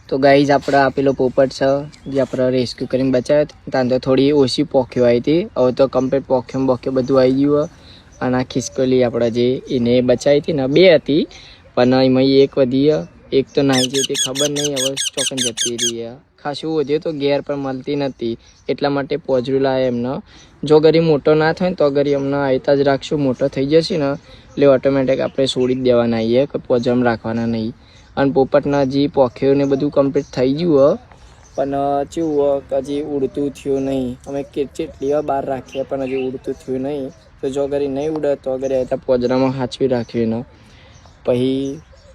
તો ગાઈઝ આપણે આપેલો પોપટ છે જે આપણે રેસ્ક્યુ કરીને બચાવ્યો ત્યાં તો થોડી ઓછી પોખ્યો આવી હતી. હવે તો કમ્પ્લીટ પોખ્યો બધું આવી ગયું. અને આ ખિસકોલી આપણે જે એને બચાવી હતી ને 2 હતી, પણ એમાં એક વધી, એક તો નાહી જઈ તે ખબર નહીં હવે ચોકન જતી રહી. ખાસું વધ્યું તો ઘેર પણ મળતી નથી, એટલા માટે પોજરું લાવે એમને. જો ગરી મોટો ના થાય ને તો ગરી અમને આવતા જ રાખશું. મોટો થઈ જશે ને એટલે ઓટોમેટિક આપણે છોડી જ દેવાના આવીએ કે પોજરમાં રાખવાના નહીં. અને પોપટના જે પોખ્યો ને બધું કમ્પ્લીટ થઈ ગયું પણ કેવું કે હજી ઉડતું થયું નહીં. અમે કેટલી વાર બહાર રાખીએ પણ હજી ઉડતું થયું નહીં. તો જો ગરી નહીં ઉડે તો ગરી આવતા પોજરામાં સાચવી રાખ્યું ને પછી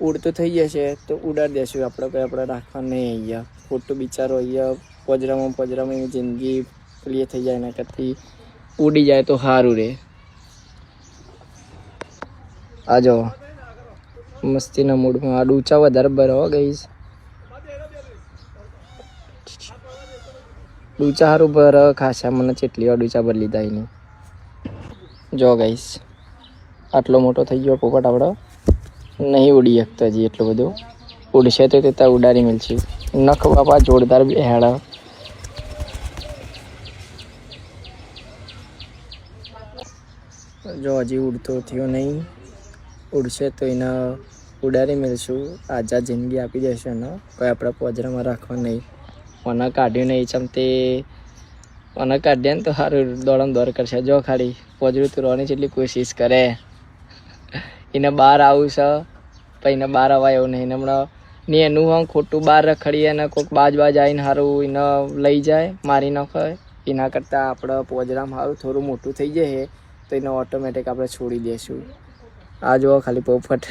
ઉડતું થઈ જશે તો ઉડાડી દેશું. આપણે રાખવા નહીં અહીંયા, ખોટું બિચારો અહીંયા પોજરામાં એની જિંદગી પેલી થઈ જાય. એના કરતી ઉડી જાય તો સારું રહે. આ જો મસ્તીના મૂડમાં આ ડૂચા વધારે ભરવા ગઈશ. ડૂચા સારું ભર ખાસા, મને કેટલી વાર ડૂચા ભરી લીધા એની. જો ગઈશ આટલો મોટો થઈ ગયો પોપટ આપણો, નહીં ઉડી શકતો હજી એટલું બધું. ઉડશે તો ત્યાં ઉડાડી મળશે. નખ બાપા જોરદાર હેડા. જો હજી ઉડતો થયો નહીં, ઉડશે તો એને ઉડાડી મળશું. આઝાદ જિંદગી આપી દેશે ને કોઈ આપણે પોજરામાં રાખવા નહીં. મને કાઢ્યું નહીં ચમતે, મને કાઢ્યા ને તો સારું દોડ કરશે. જો ખાલી પોજરું તુરવાની જેટલી કોશિશ કરે. એને બહાર આવું છે પણ એને બહાર અવાય એવું નહીં. હમણાં ને એનું આમ ખોટું બહાર રખડીએ ને કોઈક બાજ આવીને સારું એને લઈ જાય, મારી નાખે. એના કરતાં આપણે પોજરામાં સારું થોડું મોટું થઈ જાય તો એને ઓટોમેટિક આપણે છોડી દઈશું. આ જુઓ ખાલી પોપટ